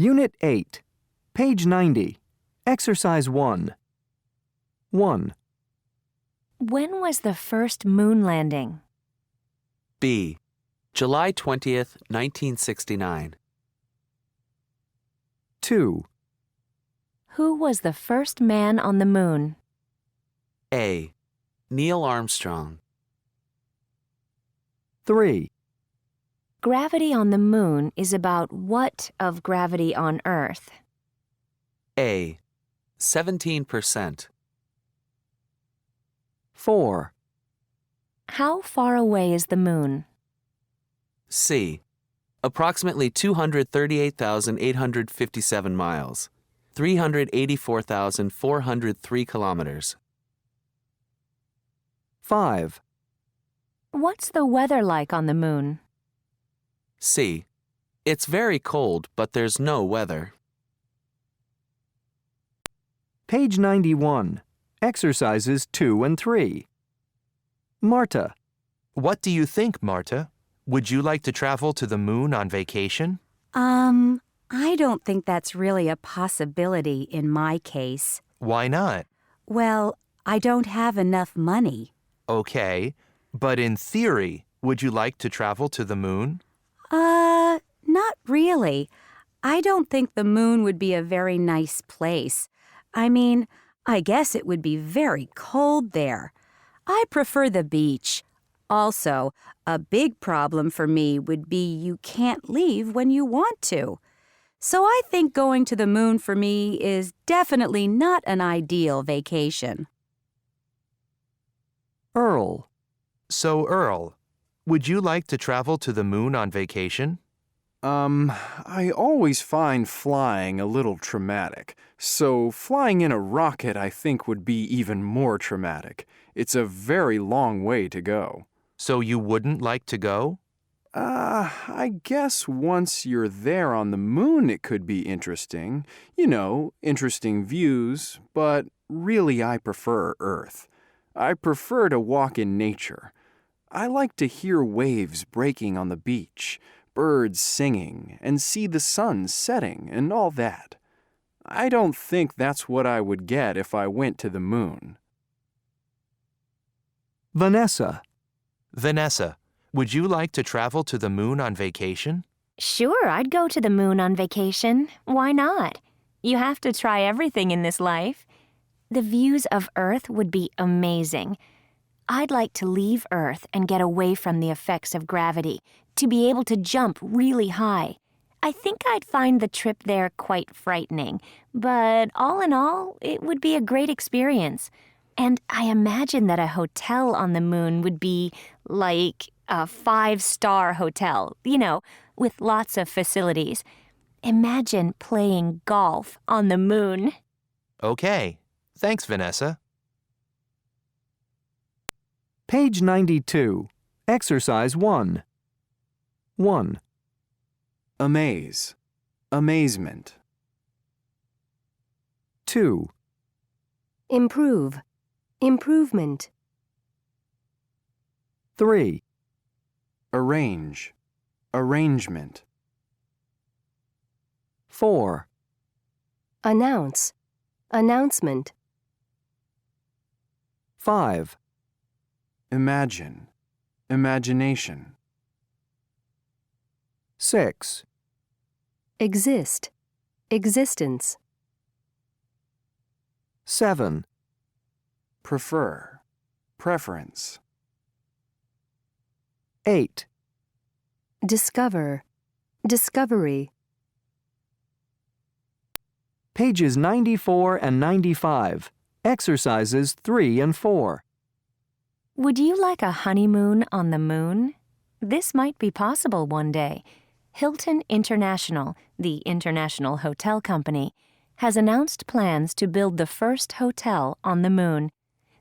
Unit 8, page 90, Exercise 1. 1. When was the first moon landing? B. July 20th, 1969. 2. Who was the first man on the moon? A. Neil Armstrong. 3. Gravity on the moon is about what of gravity on Earth? A. 17%. 4. How far away is the moon? C. Approximately 238,857 miles, 384,403 kilometers. 5. What's the weather like on the moon? C. It's very cold, but there's no weather. Page 91, Exercises 2 and 3. Marta. What do you think, Marta? Would you like to travel to the moon on vacation? I don't think that's really a possibility in my case. Why not? Well, I don't have enough money. Okay, but in theory, would you like to travel to the moon? Not really. I don't think the moon would be a very nice place. I mean, I guess it would be very cold there. I prefer the beach. Also, a big problem for me would be you can't leave when you want to. So I think going to the moon for me is definitely not an ideal vacation. Earl. So, Earl, would you like to travel to the moon on vacation? I always find flying a little traumatic. So flying in a rocket I think would be even more traumatic. It's a very long way to go. So you wouldn't like to go? I guess once you're there on the moon it could be interesting. You know, interesting views, but really I prefer Earth. I prefer to walk in nature. I like to hear waves breaking on the beach, birds singing, and see the sun setting and all that. I don't think that's what I would get if I went to the moon. Vanessa. Vanessa, would you like to travel to the moon on vacation? Sure, I'd go to the moon on vacation. Why not? You have to try everything in this life. The views of Earth would be amazing. I'd like to leave Earth and get away from the effects of gravity, to be able to jump really high. I think I'd find the trip there quite frightening, but all in all, it would be a great experience. And I imagine that a hotel on the moon would be like a 5-star hotel, you know, with lots of facilities. Imagine playing golf on the moon. Okay, thanks, Vanessa. Page 92, Exercise 1. 1. Amaze. Amazement. 2. Improve. Improvement. 3. Arrange. Arrangement. 4. Announce. Announcement. 5. Imagine. Imagination. 6. Exist. Existence. 7. Prefer. Preference. 8. Discover. Discovery. Pages 94 and 95, Exercises 3 and 4. Would you like a honeymoon on the moon? This might be possible one day. Hilton International, the international hotel company, has announced plans to build the first hotel on the moon.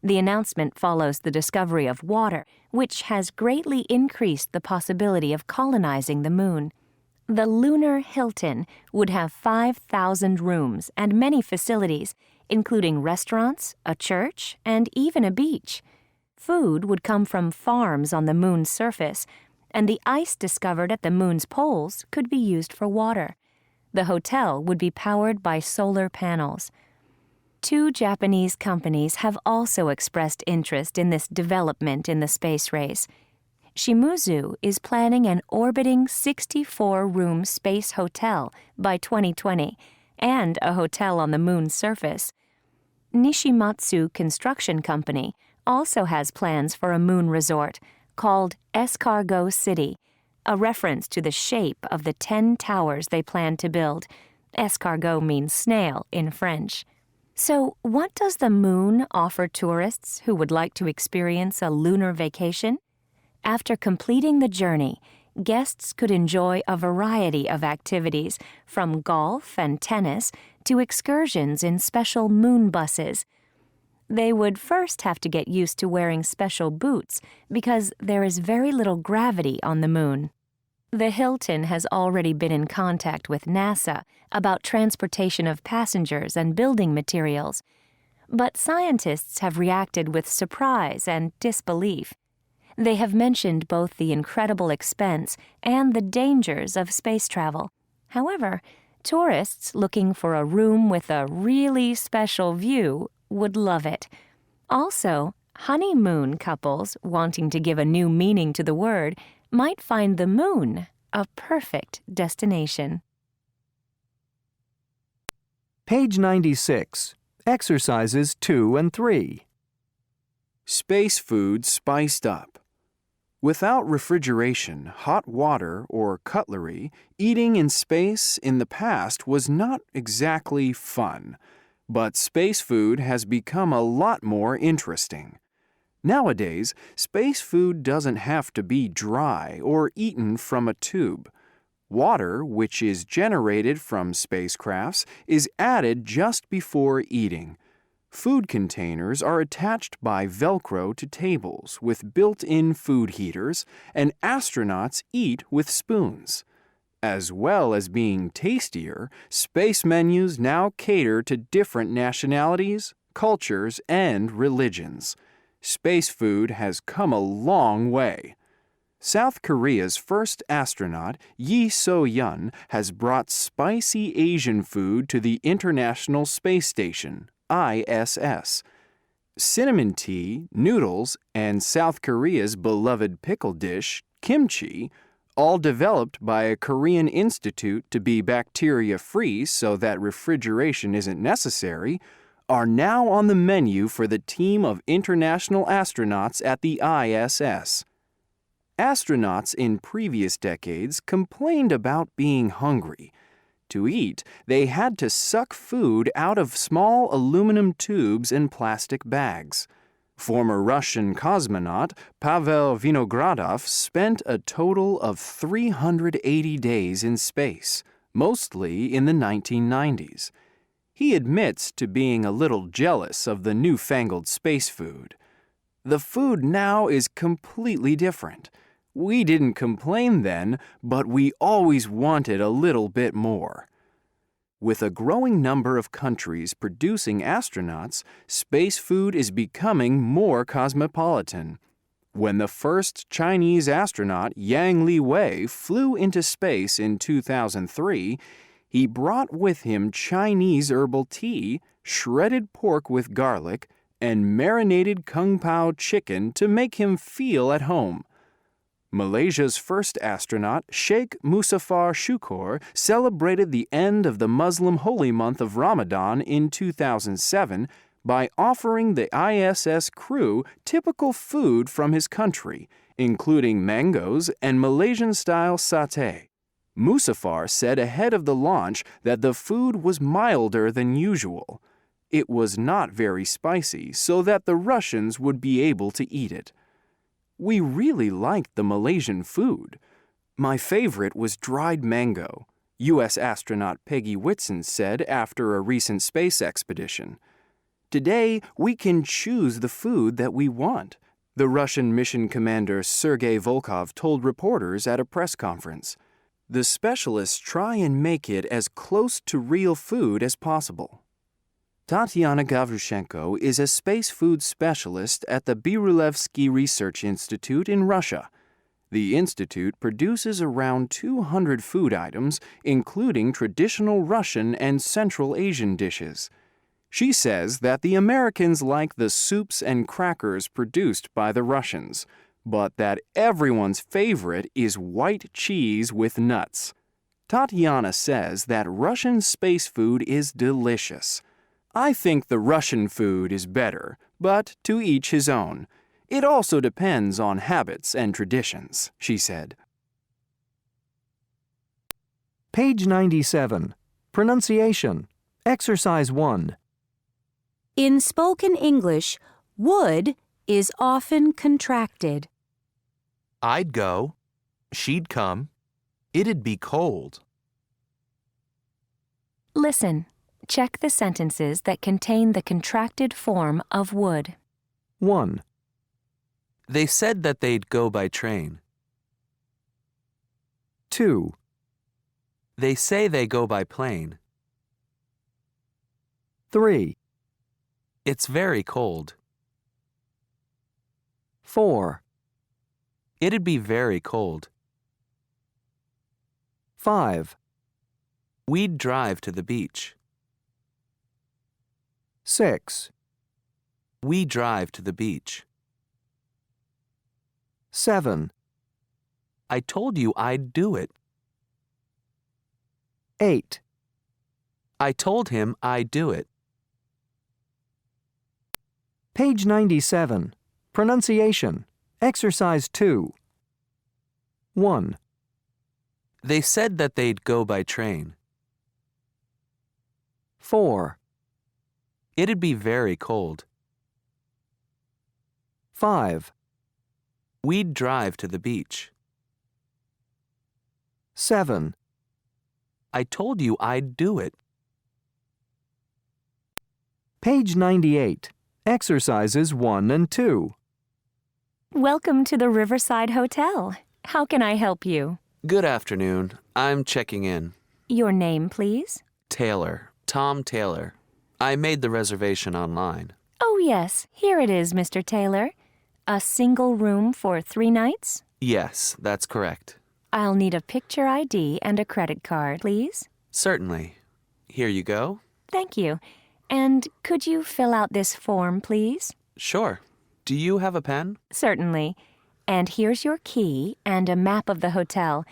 The announcement follows the discovery of water, which has greatly increased the possibility of colonizing the moon. The Lunar Hilton would have 5,000 rooms and many facilities, including restaurants, a church, and even a beach. Food would come from farms on the moon's surface, and the ice discovered at the moon's poles could be used for water. The hotel would be powered by solar panels. 2 Japanese companies have also expressed interest in this development in the space race. Shimizu is planning an orbiting 64-room space hotel by 2020 and a hotel on the moon's surface. Nishimatsu Construction Company also has plans for a moon resort called Escargot City, a reference to the shape of the 10 towers they plan to build. Escargot means snail in French. So, what does the moon offer tourists who would like to experience a lunar vacation? After completing the journey, guests could enjoy a variety of activities, from golf and tennis to excursions in special moon buses. They would first have to get used to wearing special boots because there is very little gravity on the moon. The Hilton has already been in contact with NASA about transportation of passengers and building materials, but scientists have reacted with surprise and disbelief. They have mentioned both the incredible expense and the dangers of space travel. However, tourists looking for a room with a really special view would love it. Also, honeymoon couples wanting to give a new meaning to the word might find the moon a perfect destination. Page 96. Exercises 2 and 3. Space food spiced up. Without refrigeration, hot water, or cutlery, eating in space in the past was not exactly fun. But space food has become a lot more interesting. Nowadays, space food doesn't have to be dry or eaten from a tube. Water, which is generated from spacecrafts, is added just before eating. Food containers are attached by Velcro to tables with built-in food heaters, and astronauts eat with spoons. As well as being tastier, space menus now cater to different nationalities, cultures, and religions. Space food has come a long way. South Korea's first astronaut, Yi So-yeon, has brought spicy Asian food to the International Space Station, ISS. Cinnamon tea, noodles, and South Korea's beloved pickle dish, kimchi, all developed by a Korean institute to be bacteria-free so that refrigeration isn't necessary, are now on the menu for the team of international astronauts at the ISS. Astronauts in previous decades complained about being hungry. To eat, they had to suck food out of small aluminum tubes and plastic bags. Former Russian cosmonaut Pavel Vinogradov spent a total of 380 days in space, mostly in the 1990s. He admits to being a little jealous of the newfangled space food. The food now is completely different. We didn't complain then, but we always wanted a little bit more. With a growing number of countries producing astronauts, space food is becoming more cosmopolitan. When the first Chinese astronaut Yang Liwei flew into space in 2003, he brought with him Chinese herbal tea, shredded pork with garlic, and marinated kung pao chicken to make him feel at home. Malaysia's first astronaut, Sheikh Muzaffar Shukor, celebrated the end of the Muslim holy month of Ramadan in 2007 by offering the ISS crew typical food from his country, including mangoes and Malaysian-style satay. Muzaffar said ahead of the launch that the food was milder than usual. It was not very spicy, so that the Russians would be able to eat it. We really liked the Malaysian food. My favorite was dried mango, U.S. astronaut Peggy Whitson said after a recent space expedition. Today, we can choose the food that we want, the Russian mission commander Sergei Volkov told reporters at a press conference. The specialists try and make it as close to real food as possible. Tatiana Gavrushenko is a space food specialist at the Birulevsky Research Institute in Russia. The Institute produces around 200 food items, including traditional Russian and Central Asian dishes. She says that the Americans like the soups and crackers produced by the Russians, but that everyone's favorite is white cheese with nuts. Tatiana says that Russian space food is delicious. I think the Russian food is better, but to each his own. It also depends on habits and traditions, she said. Page 97. Pronunciation. Exercise 1. In spoken English, would is often contracted. I'd go. She'd come. It'd be cold. Listen. Check the sentences that contain the contracted form of would. 1, They said that they'd go by train. 2, They say they go by plane. 3, It's very cold. 4, It'd be very cold. 5, We'd drive to the beach. 6, We drive to the beach. 7, I told you I'd do it. 8. I told him I'd do it. Page 97. Pronunciation. Exercise 2. 1, They said that they'd go by train. 4, It'd be very cold. 5, We'd drive to the beach. 7, I told you I'd do it. Page 98. Exercises 1 and 2. Welcome to the Riverside Hotel. How can I help you? Good afternoon. I'm checking in. Your name, please? Taylor. Tom Taylor. I made the reservation online. Oh, yes. Here it is, Mr. Taylor. A single room for 3 nights? Yes, that's correct. I'll need a picture ID and a credit card, please. Certainly. Here you go. Thank you. And could you fill out this form, please? Sure. Do you have a pen? Certainly. And here's your key and a map of the hotel.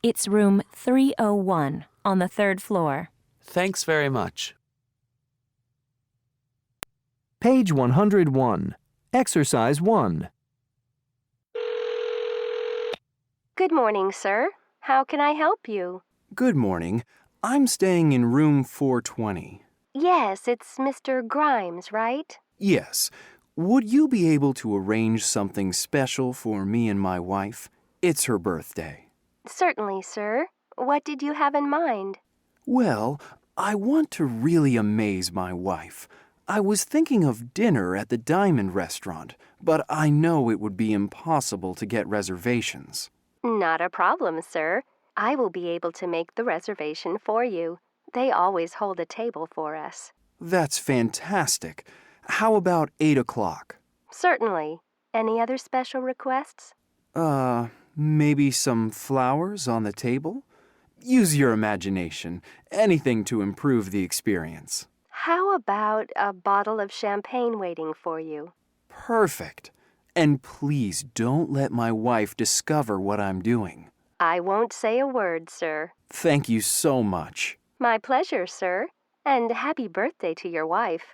It's room 301 on the 3rd floor. Thanks very much. Page 101. Exercise 1. Good morning, sir. How can I help you? Good morning. I'm staying in room 420. Yes, it's Mr. Grimes, right? Yes. Would you be able to arrange something special for me and my wife? It's her birthday. Certainly, sir. What did you have in mind? Well, I want to really amaze my wife. I was thinking of dinner at the Diamond Restaurant, but I know it would be impossible to get reservations. Not a problem, sir. I will be able to make the reservation for you. They always hold a table for us. That's fantastic. How about 8 o'clock? Certainly. Any other special requests? Maybe some flowers on the table? Use your imagination. Anything to improve the experience. How about a bottle of champagne waiting for you? Perfect. And please don't let my wife discover what I'm doing. I won't say a word, sir. Thank you so much. My pleasure, sir. And happy birthday to your wife.